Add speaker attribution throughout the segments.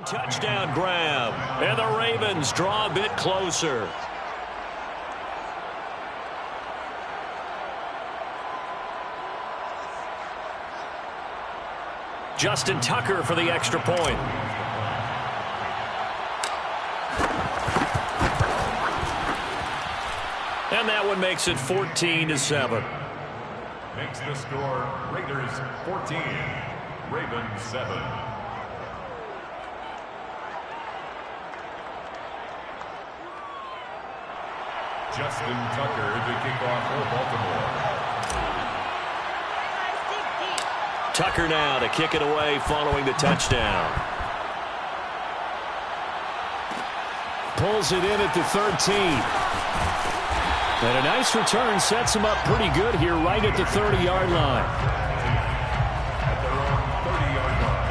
Speaker 1: Touchdown grab, and the Ravens draw a bit closer. Justin Tucker for the extra point. And that one makes it 14-7.
Speaker 2: Makes the score Raiders 14, Ravens 7. Justin Tucker to kick off for Baltimore.
Speaker 1: Tucker now to kick it away following the touchdown. Pulls it in at the 13. And a nice return sets him up pretty good here right at the 30-yard line.
Speaker 2: At their own 30-yard line.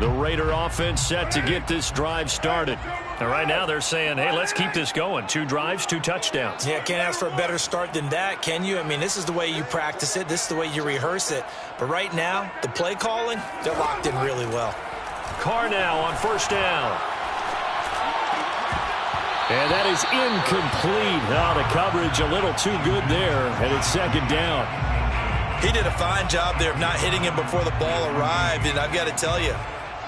Speaker 1: The Raider offense set to get this drive started. And right now they're saying, hey, let's keep this going. 2 drives, 2 touchdowns.
Speaker 3: Yeah, can't ask for a better start than that, can you? I mean, this is the way you practice it. This is the way you rehearse it. But right now, the play calling, they're locked in really well.
Speaker 1: Carr now on first down. And that is incomplete. Oh, the coverage a little too good there, and it's second down.
Speaker 3: He did a fine job there of not hitting him before the ball arrived, and I've got to tell you,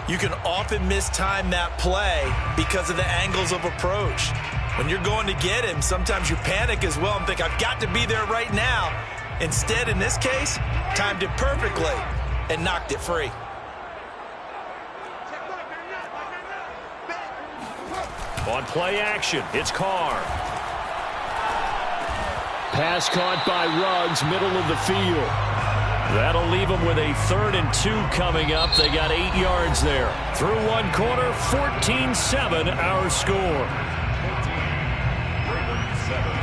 Speaker 3: you can often mistime that play because of the angles of approach. When you're going to get him, sometimes you panic as well and think, I've got to be there right now. Instead, in this case, timed it perfectly and knocked it free.
Speaker 1: On play action, it's Carr. Pass caught by Ruggs, middle of the field. That'll leave them with a 3rd and 2 coming up. They got 8 yards there. Through one quarter, 14-7 our score.
Speaker 2: 14, Ravens 7.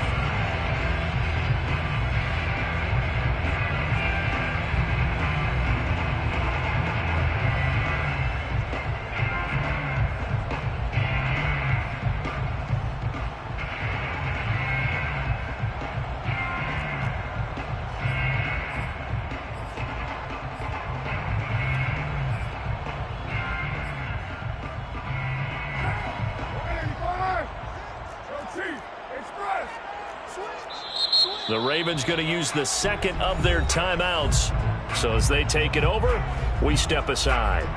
Speaker 1: The Ravens going to use the second of their timeouts. So as they take it over, we step aside.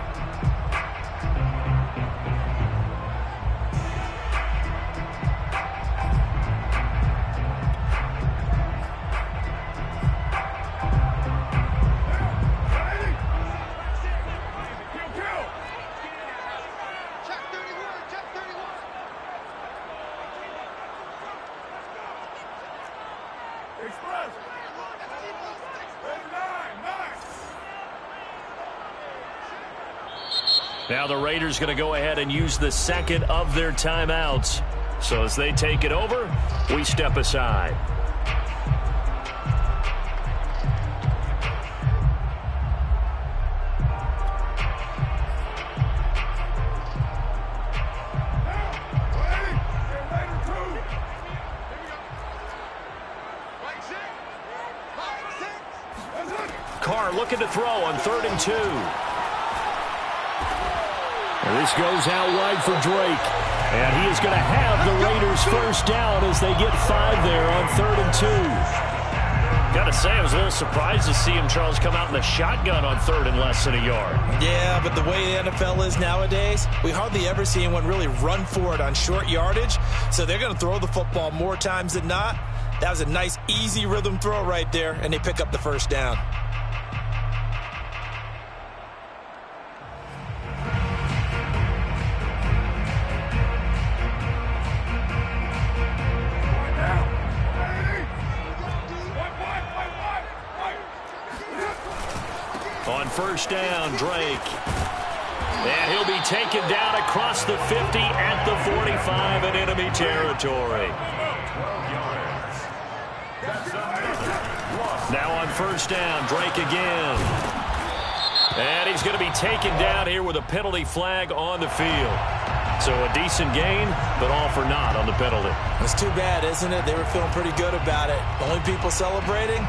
Speaker 1: Now the Raiders going to go ahead and use the second of their timeouts. So as they take it over, we step aside. Carr looking to throw on 3rd and 2. And this goes out wide for Drake. And he is going to have the Raiders first down as they get 5 there on 3rd and 2. Got to say, I was a little surprised to see him, Charles, come out in the shotgun on 3rd and less than a yard.
Speaker 3: Yeah, but the way the NFL is nowadays, we hardly ever see anyone really run for it on short yardage. So they're going to throw the football more times than not. That was a nice, easy rhythm throw right there, and they pick up the first down.
Speaker 1: On first down, Drake. And he'll be taken down across the 50 at the 45 in enemy territory. Now on first down, Drake again. And he's going to be taken down here with a penalty flag on the field. So a decent gain, but all for naught on the penalty.
Speaker 3: That's too bad, isn't it? They were feeling pretty good about it. The only people celebrating,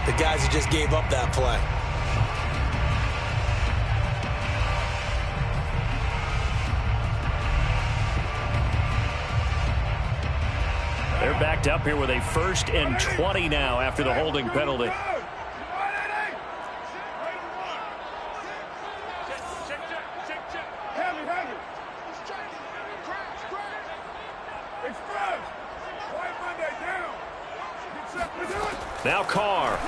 Speaker 3: the guys who just gave up that play.
Speaker 1: They're backed up here with a 1st and 20 now after the holding penalty. Now Carr.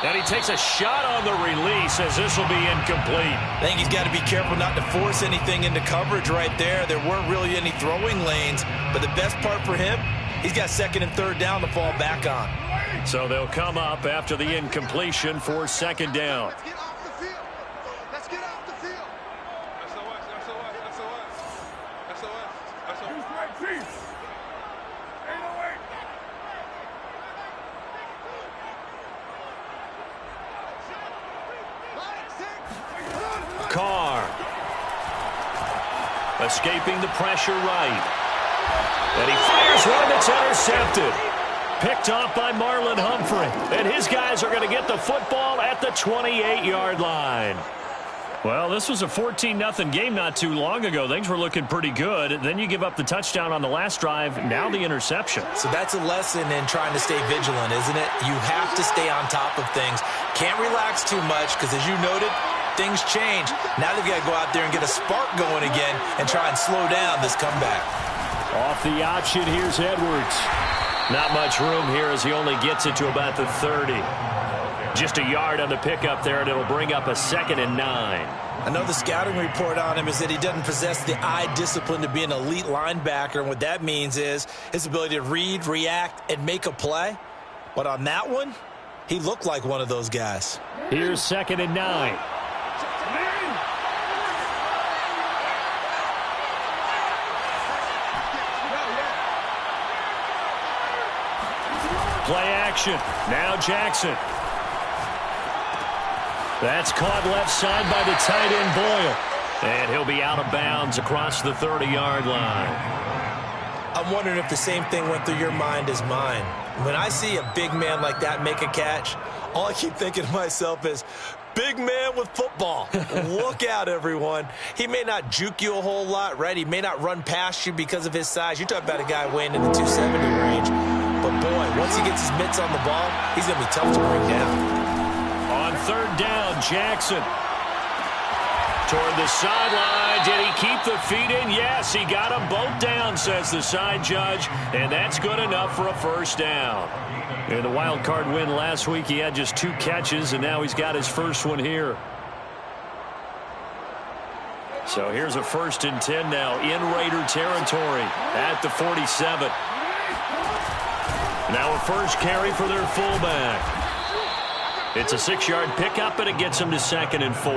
Speaker 1: And he takes a shot on the release as this will be incomplete.
Speaker 3: I think he's got to be careful not to force anything into coverage right there. There weren't really any throwing lanes, but the best part for him, he's got 2nd and 3rd down to fall back on.
Speaker 1: So they'll come up after the incompletion for 2nd down.
Speaker 4: Let's get off the field.
Speaker 1: Carr. Escaping the pressure right. And he fires one that's intercepted. Picked off by Marlon Humphrey. And his guys are going to get the football at the 28-yard line. Well, this was a 14-0 game not too long ago. Things were looking pretty good. Then you give up the touchdown on the last drive. Now the interception.
Speaker 3: So that's a lesson in trying to stay vigilant, isn't it? You have to stay on top of things. Can't relax too much because, as you noted, things change. Now they've got to go out there and get a spark going again and try and slow down this comeback.
Speaker 1: Off the option, here's Edwards. Not much room here as he only gets it to about the 30. Just a yard on the pickup there, and it'll bring up a 2nd and 9.
Speaker 3: I know the scouting report on him is that he doesn't possess the eye discipline to be an elite linebacker, and what that means is his ability to read, react, and make a play. But on that one, he looked like one of those guys.
Speaker 1: Here's 2nd and 9. Play action. Now Jackson. That's caught left side by the tight end Boyle. And he'll be out of bounds across the 30-yard line.
Speaker 3: I'm wondering if the same thing went through your mind as mine. When I see a big man like that make a catch, all I keep thinking to myself is, big man with football. Look out, everyone. He may not juke you a whole lot, right? He may not run past you because of his size. You're talking about a guy weighing in the 270 range. But, boy, once he gets his mitts on the ball, he's going to be tough to bring down.
Speaker 1: On 3rd down, Jackson. Toward the sideline. Did he keep the feet in? Yes, he got them both down, says the side judge. And that's good enough for a 1st down. In the wild card win last week, he had just 2 catches, and now he's got his first one here. So here's a 1st and 10 now in Raider territory at the 47. Now a first carry for their fullback. It's a 6-yard pickup, and it gets them to 2nd and 4.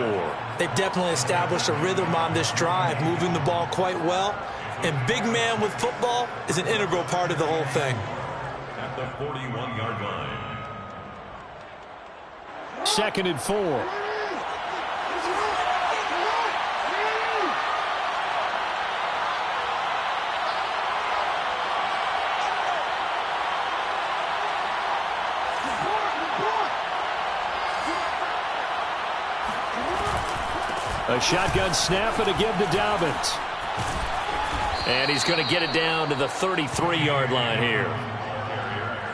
Speaker 3: They've definitely established a rhythm on this drive, moving the ball quite well. And big man with football is an integral part of the whole thing.
Speaker 2: At the 41-yard line.
Speaker 1: 2nd and 4. A shotgun snap and a give to Dobbins. And he's going to get it down to the 33-yard line here.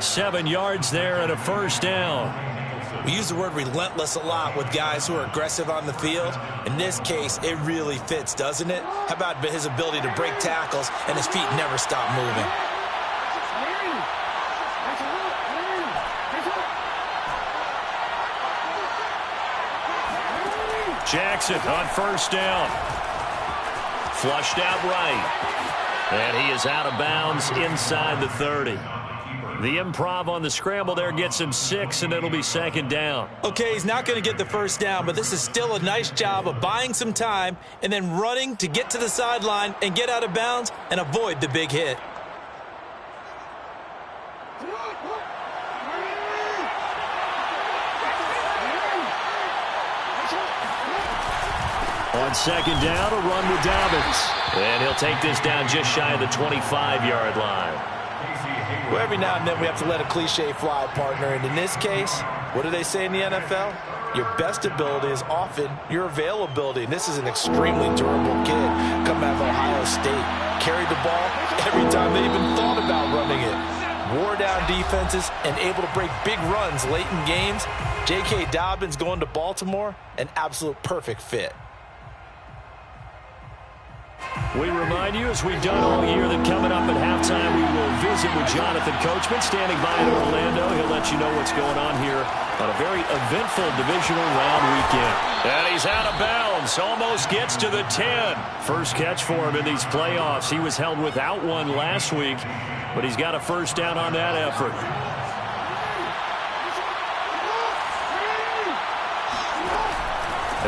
Speaker 1: 7 yards there and a 1st down.
Speaker 3: We use the word relentless a lot with guys who are aggressive on the field. In this case, it really fits, doesn't it? How about his ability to break tackles and his feet never stop moving?
Speaker 1: Jackson on 1st down. Flushed out right. And he is out of bounds inside the 30. The improv on the scramble there gets him 6, and it'll be 2nd down.
Speaker 3: Okay, he's not going to get the 1st down, but this is still a nice job of buying some time and then running to get to the sideline and get out of bounds and avoid the big hit.
Speaker 1: On second down, a run with Dobbins. And he'll take this down just shy of the 25-yard line.
Speaker 3: Well, every now and then we have to let a cliche fly, partner. And in this case, what do they say in the NFL? Your best ability is often your availability. And this is an extremely durable kid coming out of Ohio State. Carried the ball every time they even thought about running it. Wore down defenses and able to break big runs late in games. J.K. Dobbins going to Baltimore, an absolute perfect fit.
Speaker 1: We remind you, as we've done all year, that coming up at halftime, we will visit with Jonathan Coachman standing by in Orlando. He'll let you know what's going on here on a very eventful divisional round weekend. And he's out of bounds, almost gets to the 10. First catch for him in these playoffs. He was held without one last week, but he's got a first down on that effort.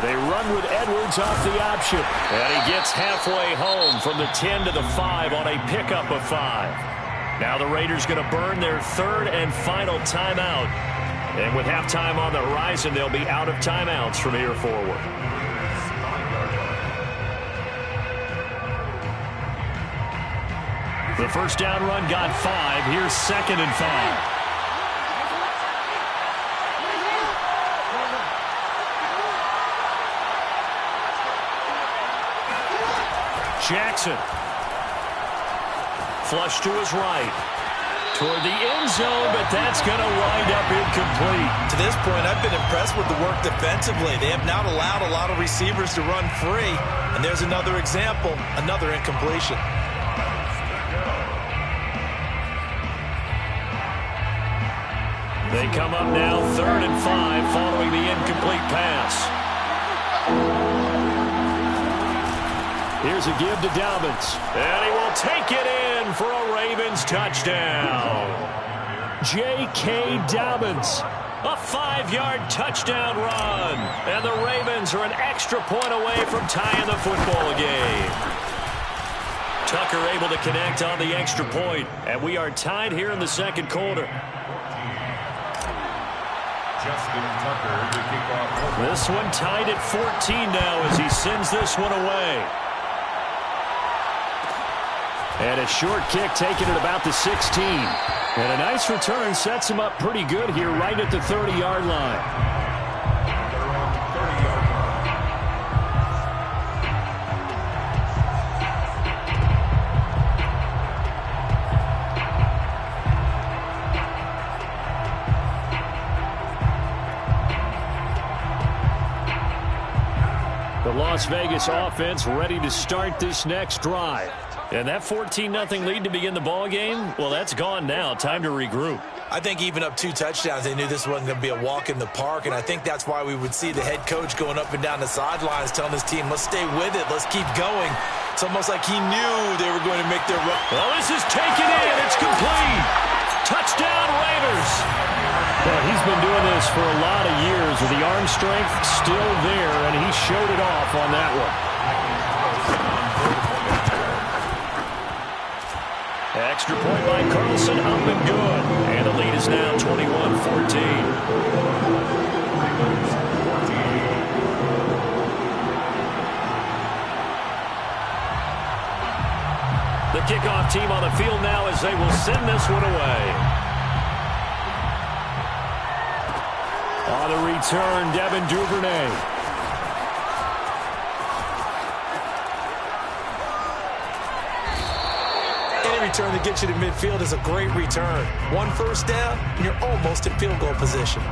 Speaker 1: They run with Edwards off the option. And he gets halfway home from the 10 to the 5 on a pickup of 5. Now the Raiders going to burn their third and final timeout. And with halftime on the horizon, they'll be out of timeouts from here forward. The first down run got 5. Here's second and 5. Jackson. Flush to his right. Toward the end zone, but that's going to wind up incomplete.
Speaker 3: To this point, I've been impressed with the work defensively. They have not allowed a lot of receivers to run free. And there's another example, another incompletion.
Speaker 1: They come up now 3rd and 5 following the incomplete pass. Here's a give to Dobbins. And he will take it in for a Ravens touchdown. J.K. Dobbins. A 5-yard touchdown run. And the Ravens are an extra point away from tying the football game. Tucker able to connect on the extra point. And we are tied here in the second quarter.
Speaker 2: Justin Tucker, the kickoff.
Speaker 1: This one tied at 14 now as he sends this one away. And a short kick taken at about the 16. And a nice return sets him up pretty good here right at the 30-yard line. The Las Vegas offense ready to start this next drive. And that 14-0 lead to begin the ball game, well, that's gone now. Time to regroup.
Speaker 3: I think even up 2 touchdowns, they knew this wasn't going to be a walk in the park, and I think that's why we would see the head coach going up and down the sidelines telling his team, let's stay with it, let's keep going. It's almost like he knew they were going to make their run.
Speaker 1: Well, this is taken in. It's complete. Touchdown, Raiders. Well, he's been doing this for a lot of years with the arm strength still there, and he showed it off on that one. Extra point by Carlson, up and good. And the lead is now 21-14. The kickoff team on the field now as they will send this one away. On the return, Devin Duvernay.
Speaker 3: Return to get you to midfield is a great return. 1 first down, and you're almost in field goal position.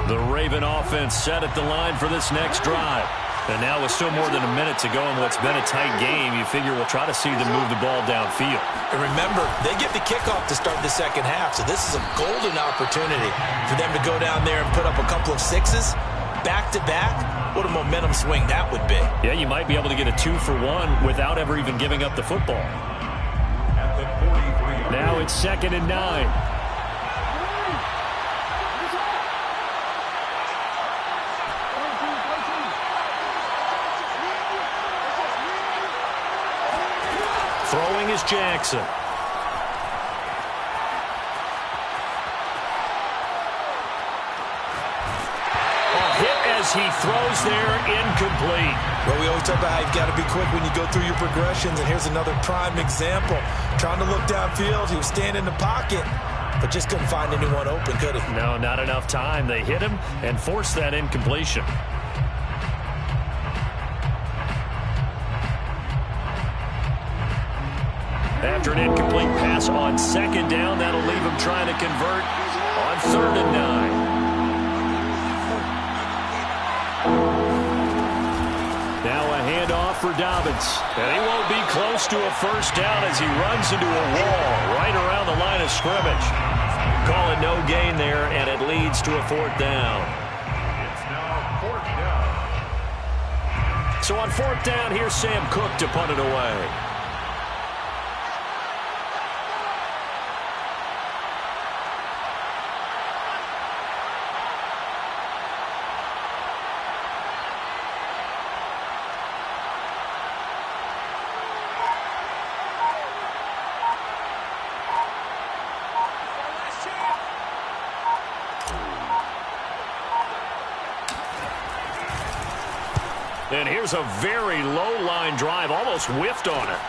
Speaker 1: The Raven offense set at the line for this next drive. And now with still more than a minute to go in what's been a tight game, you figure we'll try to see them move the ball downfield.
Speaker 3: And remember, they get the kickoff to start the second half, so this is a golden opportunity for them to go down there and put up a couple of 6s back-to-back. What a momentum swing that would be.
Speaker 1: Yeah, you might be able to get a 2-for-1 without ever even giving up the football. Now it's 2nd and 9. is Jackson. He throws there, incomplete.
Speaker 3: Well, we always talk about how you've got to be quick when you go through your progressions, and here's another prime example. Trying to look downfield, he was standing in the pocket, but just couldn't find anyone open, could he?
Speaker 1: No, not enough time. They hit him and forced that incompletion. After an incomplete pass on second down, that'll leave him trying to convert on 3rd and 9. Now a handoff for Dobbins. And he won't be close to a first down as he runs into a wall right around the line of scrimmage. Call it no gain there, and it leads to a 4th down.
Speaker 2: It's now 4th down.
Speaker 1: So on 4th down, here's Sam Cook to punt it away. And here's a very low line drive, almost whiffed on it.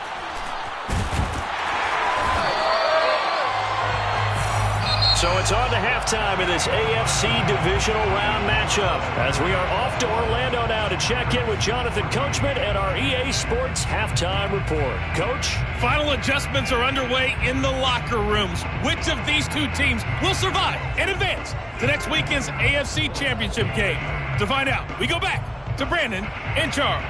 Speaker 1: So it's on to halftime in this AFC divisional round matchup as we are off to Orlando now to check in with Jonathan Coachman and our EA Sports halftime report. Coach?
Speaker 5: Final adjustments are underway in the locker rooms. Which of these two teams will survive and advance to next weekend's AFC Championship game? To find out, we go back to Brandon and Charles.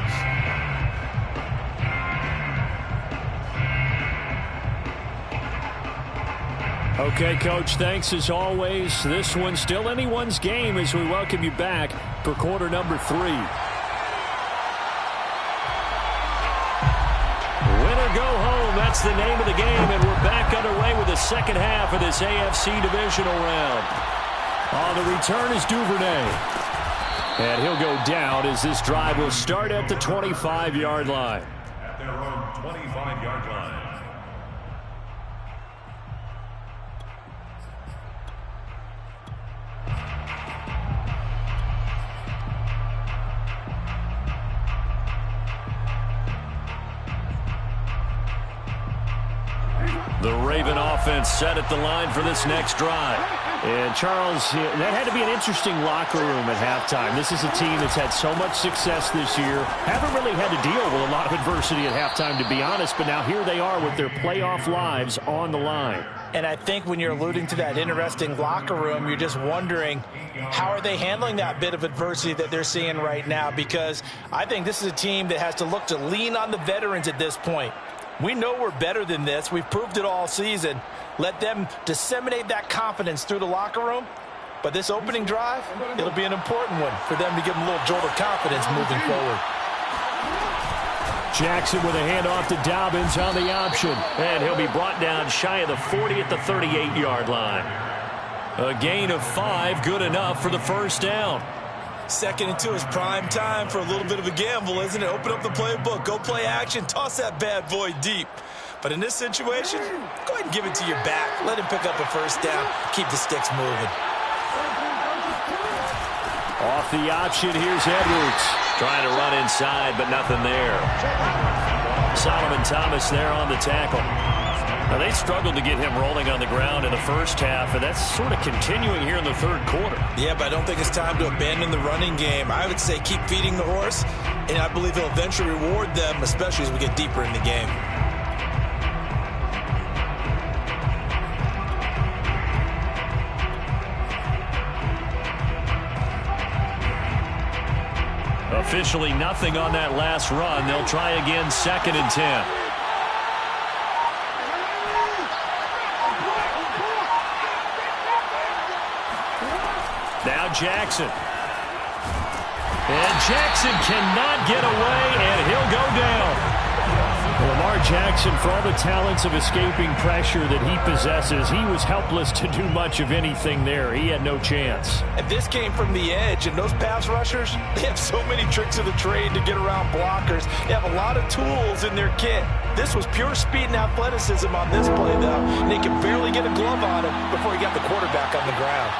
Speaker 1: Okay, Coach, thanks as always. This one's still anyone's game as we welcome you back for quarter number 3. Win or go home, that's the name of the game, and we're back underway with the second half of this AFC divisional round. On the return is Duvernay. And he'll go down as this drive will start at the 25-yard line.
Speaker 2: At their own 25-yard line.
Speaker 1: The Raven offense set at the line for this next drive. And, Charles, that had to be an interesting locker room at halftime. This is a team that's had so much success this year. Haven't really had to deal with a lot of adversity at halftime, to be honest. But now here they are with their playoff lives on the line.
Speaker 3: And I think when you're alluding to that interesting locker room, you're just wondering, how are they handling that bit of adversity that they're seeing right now? Because I think this is a team that has to look to lean on the veterans at this point. We know we're better than this. We've proved it all season. Let them disseminate that confidence through the locker room. But this opening drive, it'll be an important one for them to give them a little jolt of confidence moving forward.
Speaker 1: Jackson with a handoff to Dobbins on the option. And he'll be brought down shy of the 40 at the 38-yard line. A gain of 5, good enough for the first down.
Speaker 3: 2nd and 2 is prime time for a little bit of a gamble, isn't it? Open up the playbook, go play action, toss that bad boy deep. But in this situation, go ahead and give it to your back. Let him pick up a first down. Keep the sticks moving.
Speaker 1: Off the option, here's Edwards. Trying to run inside, but nothing there. Solomon Thomas there on the tackle. Now, they struggled to get him rolling on the ground in the first half, and that's sort of continuing here in the 3rd quarter.
Speaker 3: Yeah, but I don't think it's time to abandon the running game. I would say keep feeding the horse, and I believe he'll eventually reward them, especially as we get deeper in the game.
Speaker 1: Officially nothing on that last run. They'll try again, 2nd and 10. Now Jackson. And Jackson cannot get away, and he'll go down. Lamar Jackson, for all the talents of escaping pressure that he possesses, he was helpless to do much of anything there. He had no chance.
Speaker 3: And this came from the edge, and those pass rushers, they have so many tricks of the trade to get around blockers. They have a lot of tools in their kit. This was pure speed and athleticism on this play, though, and they could barely get a glove on him before he got the quarterback on the ground.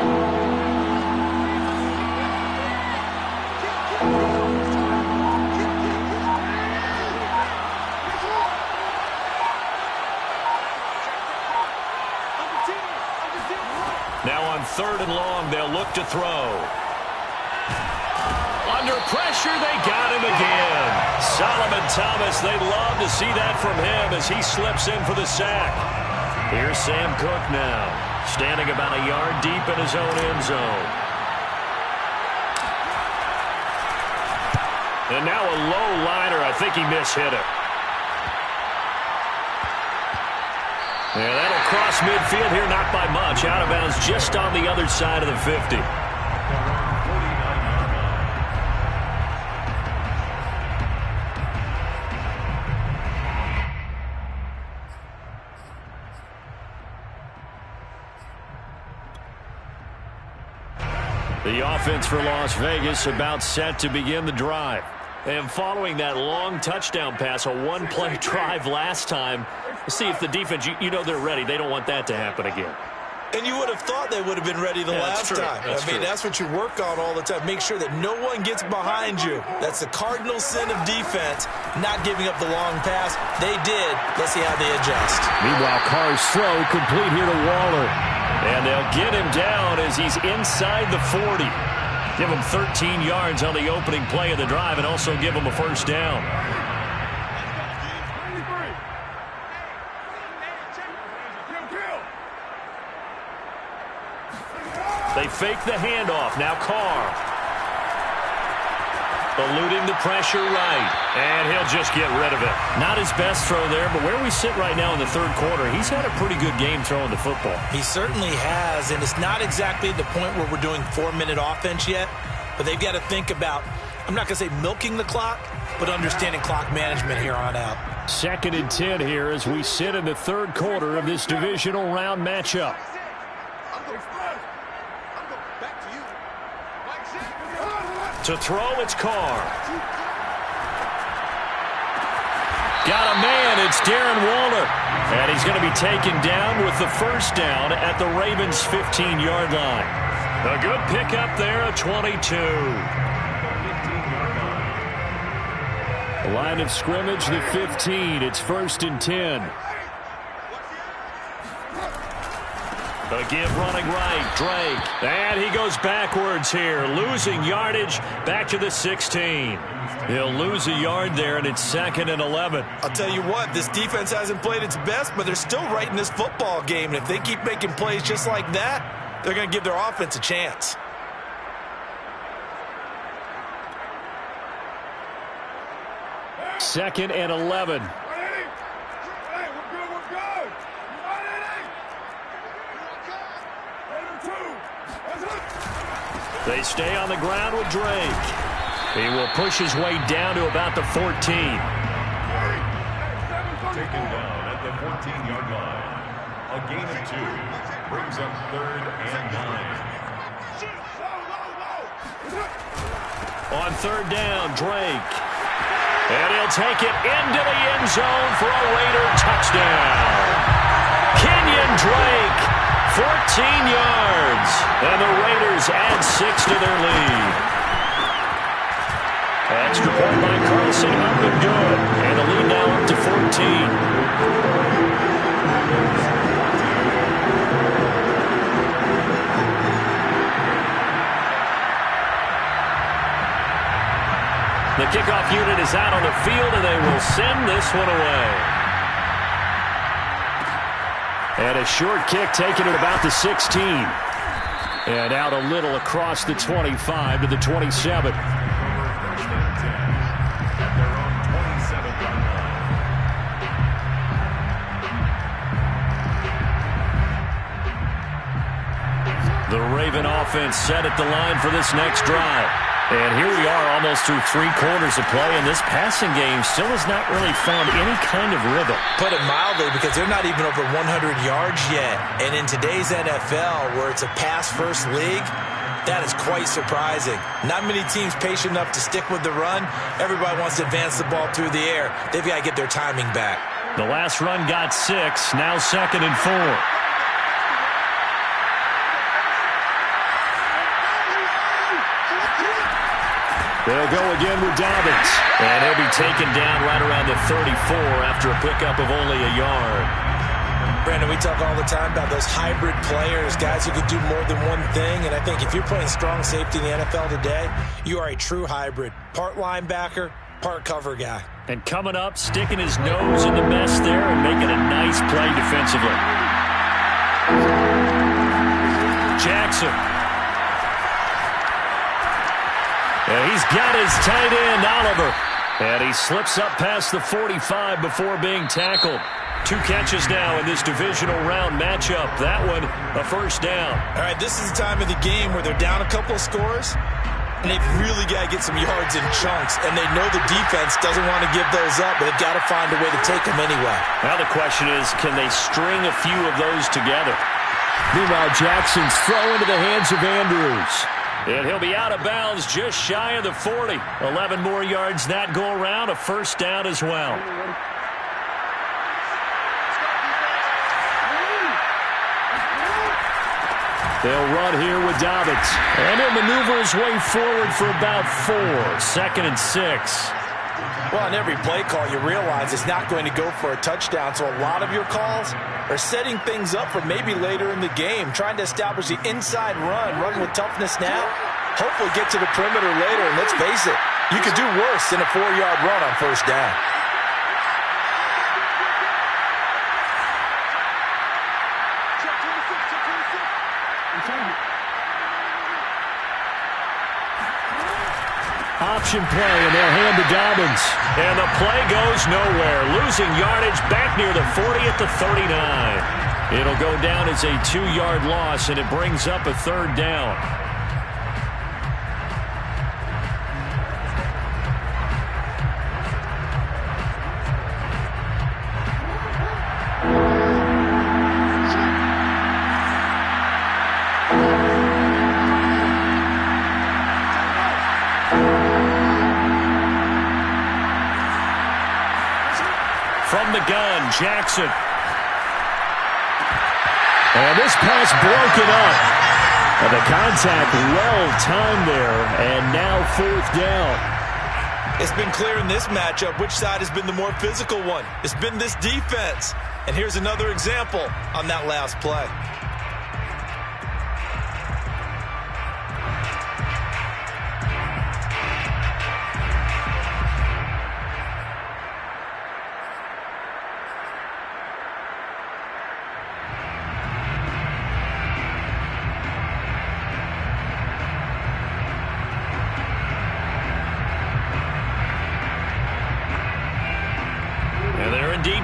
Speaker 1: Now on 3rd and long, they'll look to throw. Under pressure, they got him again. Solomon Thomas, they'd love to see that from him as he slips in for the sack. Here's Sam Cook now, standing about a yard deep in his own end zone. And now a low liner. I think he mishit it. Yeah, that'll cross midfield here, not by much. Out of bounds just on the other side of the 50. The offense for Las Vegas about set to begin the drive. And following that long touchdown pass, a one-play drive last time, see if the defense, you know they're ready. They don't want that to happen again.
Speaker 3: And you would have thought they would have been ready the last time. That's what you work on all the time. Make sure that no one gets behind you. That's the cardinal sin of defense, not giving up the long pass. They did. Let's see how they adjust.
Speaker 1: Meanwhile, Carr's throw complete here to Waller. And they'll get him down as he's inside the 40. Give him 13 yards on the opening play of the drive and also give him a first down. They fake the handoff. Now Carr. Eluding the pressure right. And he'll just get rid of it. Not his best throw there, but where we sit right now in the 3rd quarter, he's had a pretty good game throwing the football.
Speaker 3: He certainly has, and it's not exactly the point where we're doing 4-minute offense yet, but they've got to think about, I'm not going to say milking the clock, but understanding clock management here on out.
Speaker 1: 2nd and 10 here as we sit in the 3rd quarter of this divisional round matchup. To throw, it's Carr. Got a man, it's Darren Waller. And he's going to be taken down with the first down at the Ravens' 15-yard line. A good pickup there, a 22. The line of scrimmage, the 15. It's 1st and 10. Again, running right, Drake. And he goes backwards here, losing yardage back to the 16. He'll lose a yard there, and it's 2nd and 11.
Speaker 3: I'll tell you what, this defense hasn't played its best, but they're still right in this football game. And if they keep making plays just like that, they're going to give their offense a chance.
Speaker 1: Second and 11. They stay on the ground with Drake. He will push his way down to about the 14.
Speaker 2: Taken down at the 14-yard line. A gain of 2 brings up 3rd and 9.
Speaker 1: On 3rd down, Drake. And he'll take it into the end zone for a Raider touchdown. Kenyon Drake. 14 yards, and the Raiders add 6 to their lead. Extra point by Carlson, up and good, and the lead now up to 14. The kickoff unit is out on the field, and they will send this one away. And a short kick taken at about the 16. And out a little across the 25 to the 27. The Raven offense set at the line for this next drive. And here we are almost through 3 quarters of play, and this passing game still has not really found any kind of rhythm.
Speaker 3: Put it mildly, because they're not even over 100 yards yet. And in today's NFL, where it's a pass-first league, that is quite surprising. Not many teams patient enough to stick with the run. Everybody wants to advance the ball through the air. They've got to get their timing back.
Speaker 1: The last run got 6, now 2nd and 4. They'll go again with Dobbins. And he'll be taken down right around the 34 after a pickup of only a yard.
Speaker 3: Brandon, we talk all the time about those hybrid players, guys who could do more than one thing. And I think if you're playing strong safety in the NFL today, you are a true hybrid. Part linebacker, part cover guy.
Speaker 1: And coming up, sticking his nose in the mess there and making a nice play defensively. Jackson. And he's got his tight end, Oliver. And he slips up past the 45 before being tackled. 2 catches now in this divisional round matchup. That one, a first down.
Speaker 3: All right, this is the time of the game where they're down a couple of scores, and they've really got to get some yards in chunks, and they know the defense doesn't want to give those up, but they've got to find a way to take them anyway.
Speaker 1: Now the question is, can they string a few of those together? Meanwhile, Jackson's throw into the hands of Andrews. And he'll be out of bounds just shy of the 40. 11 more yards that go around, a first down as well. They'll run here with Dobbins. And he'll maneuver his way forward for about 4. 2nd and 6.
Speaker 3: Well, on every play call, you realize it's not going to go for a touchdown. So a lot of your calls are setting things up for maybe later in the game, trying to establish the inside run with toughness now, hopefully get to the perimeter later. And let's face it, you could do worse than a 4-yard run on first down.
Speaker 1: Option play, and they'll hand to Dobbins. And the play goes nowhere. Losing yardage back near the 40 at the 39. It'll go down as a 2-yard loss, and it brings up a 3rd down. From the gun, Jackson. And this pass broken up. And the contact well-timed there, and now 4th down.
Speaker 3: It's been clear in this matchup which side has been the more physical one. It's been this defense. And here's another example on that last play.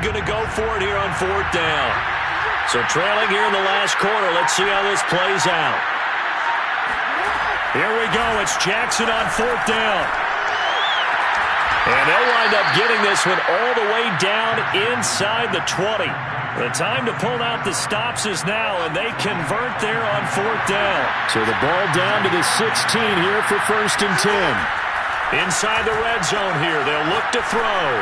Speaker 1: Going to go for it here on 4th down. So trailing here in the last quarter. Let's see how this plays out. Here we go. It's Jackson on 4th down. And they'll wind up getting this one all the way down inside the 20. The time to pull out the stops is now, and they convert there on 4th down. So the ball down to the 16 here for 1st and 10. Inside the red zone here. They'll look to throw.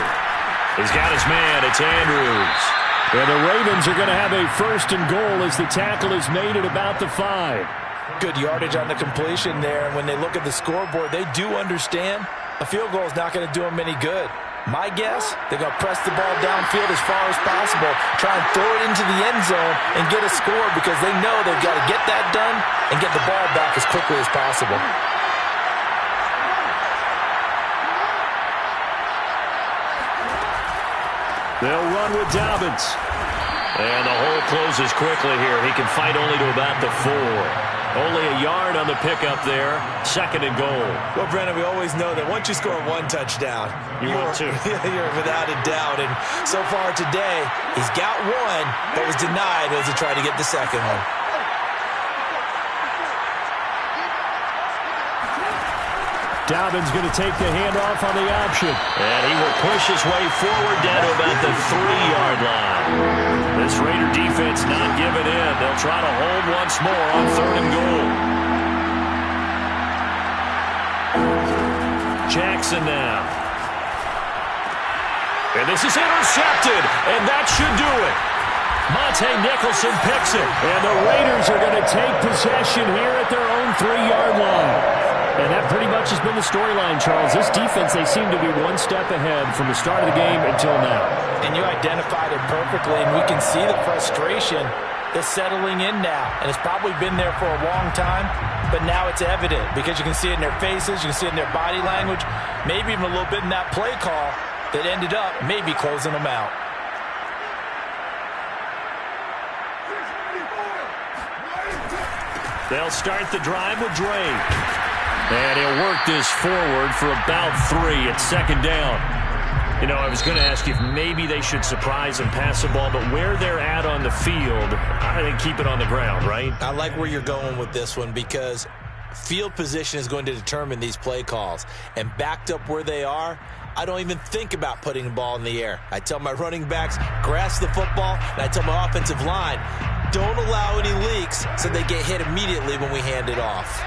Speaker 1: He's got his man. It's Andrews. And the Ravens are going to have a 1st and goal as the tackle is made at about the 5.
Speaker 3: Good yardage on the completion there. And when they look at the scoreboard, they do understand a field goal is not going to do them any good. My guess, they're going to press the ball downfield as far as possible, try and throw it into the end zone and get a score because they know they've got to get that done and get the ball back as quickly as possible.
Speaker 1: They'll run with Dobbins. And the hole closes quickly here. He can fight only to about the 4. Only a yard on the pickup there. 2nd and goal.
Speaker 3: Well, Brennan, we always know that once you score 1 touchdown,
Speaker 1: you're
Speaker 3: without a doubt. And so far today, he's got 1, but was denied as he tried to get the 2nd one.
Speaker 1: Dobbins going to take the handoff on the option. And he will push his way forward down to about the 3-yard line. This Raider defense not giving in. They'll try to hold once more on 3rd and goal. Jackson now. And this is intercepted, and that should do it. Monte Nicholson picks it, and the Raiders are going to take possession here at their own 3-yard line. And that pretty much has been the storyline, Charles. This defense, they seem to be one step ahead from the start of the game until now.
Speaker 3: And you identified it perfectly, and we can see the frustration that's settling in now. And it's probably been there for a long time, but now it's evident because you can see it in their faces, you can see it in their body language, maybe even a little bit in that play call that ended up maybe closing them out.
Speaker 1: They'll start the drive with Drake. And he'll work this forward for about 3 at 2nd down. You know, I was going to ask you if maybe they should surprise and pass the ball, but where they're at on the field, I think keep it on the ground, right?
Speaker 3: I like where you're going with this one because field position is going to determine these play calls. And backed up where they are, I don't even think about putting the ball in the air. I tell my running backs, grasp the football, and I tell my offensive line, don't allow any leaks so they get hit immediately when we hand it off.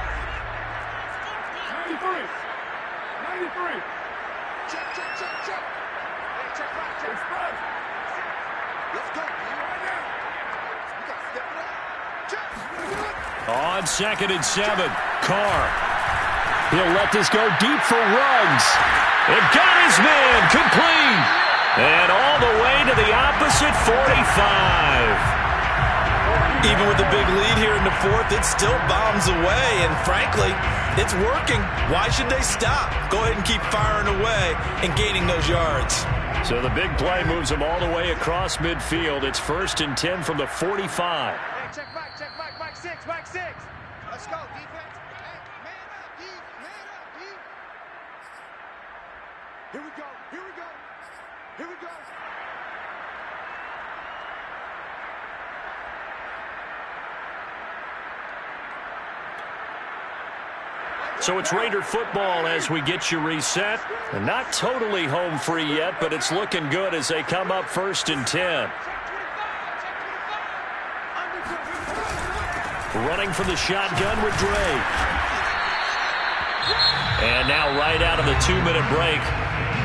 Speaker 4: 93. Check. Hey, check back. Let's go. You got to step it up. Check.
Speaker 1: On 2nd and 7, Carr. He'll let this go deep for Ruggs. It got his man complete. And all the way to the opposite 45.
Speaker 3: Even with the big lead here in the 4th, it still bombs away. And frankly, it's working. Why should they stop? Go ahead and keep firing away and gaining those yards.
Speaker 1: So the big play moves them all the way across midfield. It's 1st and 10 from the 45.
Speaker 4: Hey, check back, back 6. Let's go, defense. Hey, man up, D. Here we go.
Speaker 1: So it's Raider football as we get you reset. And not totally home free yet, but it's looking good as they come up 1st and 10. Running from the shotgun with Drake. And now right out of the 2-minute break,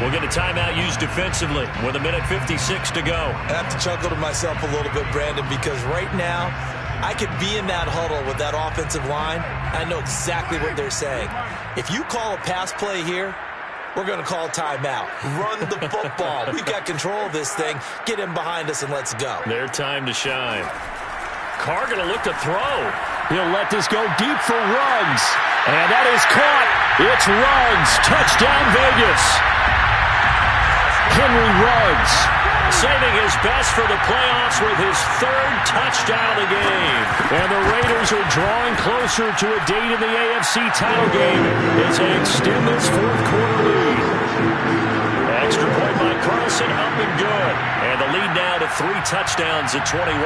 Speaker 1: we'll get a timeout used defensively with 1:56 to go.
Speaker 3: I have to chuckle to myself a little bit, Brandon, because right now I could be in that huddle with that offensive line. I know exactly what they're saying. If you call a pass play here, we're going to call a timeout. Run the football. We've got control of this thing. Get him behind us and let's go.
Speaker 1: Their time to shine. Carr going to look to throw. He'll let this go deep for Ruggs. And that is caught. It's Ruggs. Touchdown, Vegas. Henry Ruggs saving his best for the playoffs with his 3rd touchdown of the game. And the Raiders are drawing closer to a date in the AFC title game as they extend this 4th quarter lead. Extra point by Carlson, up and good. And the lead now to 3 touchdowns at 21.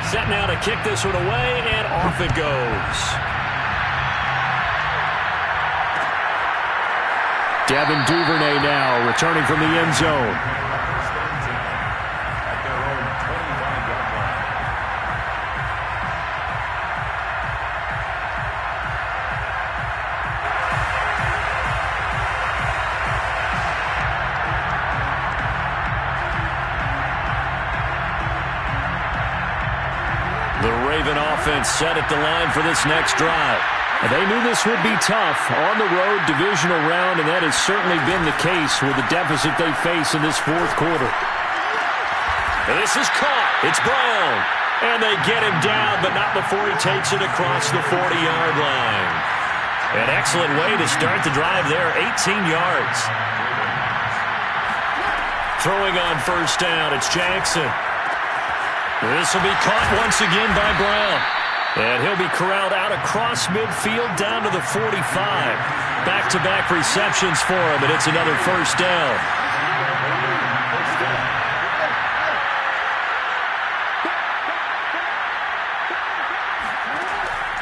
Speaker 1: Set now to kick this one away, and off it goes. Devin Duvernay now returning from the end zone. The Raven offense set at the line for this next drive. They knew this would be tough on the road divisional round, and that has certainly been the case with the deficit they face in this 4th quarter. And this is caught. It's Brown. And they get him down, but not before he takes it across the 40-yard line. An excellent way to start the drive there, 18 yards. Throwing on 1st down, it's Jackson. This will be caught once again by Brown. And he'll be corralled out across midfield down to the 45. Back-to-back receptions for him, and it's another 1st down.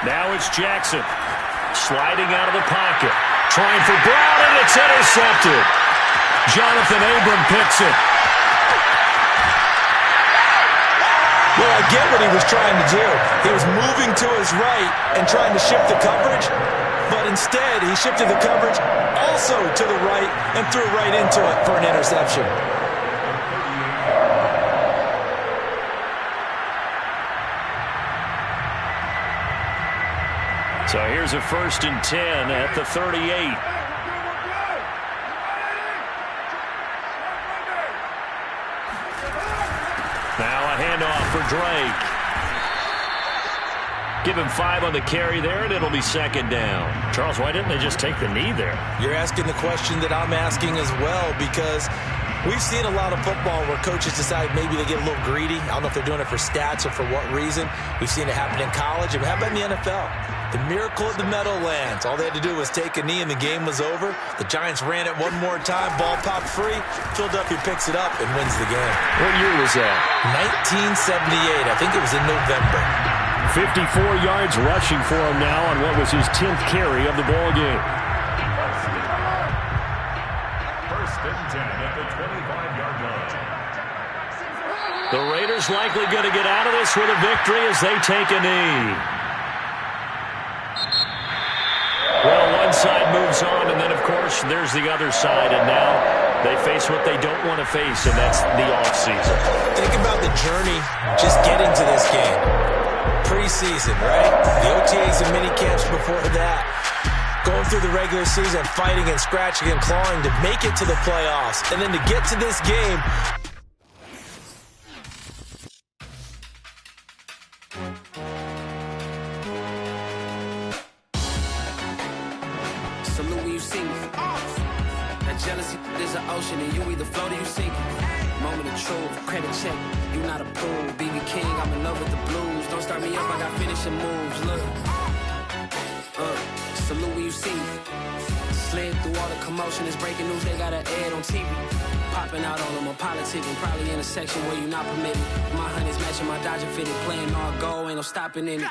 Speaker 1: Now it's Jackson. Sliding out of the pocket. Trying for Brown, and it's intercepted. Jonathan Abram picks it.
Speaker 3: Well, I get what he was trying to do. He was moving to his right and trying to shift the coverage, but instead he shifted the coverage also to the right and threw right into it for an interception.
Speaker 1: So here's a 1st and 10 at the 38. Now a handoff for Drake. Give him 5 on the carry there, and it'll be 2nd down.
Speaker 5: Charles, why didn't they just take the knee there?
Speaker 3: You're asking the question that I'm asking as well, because we've seen a lot of football where coaches decide maybe they get a little greedy. I don't know if they're doing it for stats or for what reason. We've seen it happen in college. It happened in the NFL. The miracle of the Meadowlands. All they had to do was take a knee and the game was over. The Giants ran it one more time. Ball popped free. Philadelphia picks it up and wins the game.
Speaker 1: What year was that?
Speaker 3: 1978. I think it was in November.
Speaker 1: 54 yards rushing for him now on what was his 10th carry of the ball game.
Speaker 2: 1st and 10 at the 25-yard line.
Speaker 1: The Raiders likely going to get out of this with a victory as they take a knee. Well, one side moves on, and then, of course, there's the other side, and now they face what they don't want to face, and that's the offseason.
Speaker 3: Think about the journey just getting to this game. Preseason, right? The OTAs and mini camps before that. Going through the regular season, fighting and scratching and clawing to make it to the playoffs. And then to get to this game.
Speaker 6: Salute when you see me. That jealousy is an ocean, and you either float or you sink. Moment of truth, credit check. You not approved. BB King, I'm in love with the blues. Don't start me up, I got finishing moves. Look. Salute when you see me. Slid through all the commotion. It's breaking news, they got an ad on TV. Popping out on them, I'm politicking. Probably in a section where you not permitted. My honey's matching my Dodger fitted. Playing all goal, ain't no stopping in it.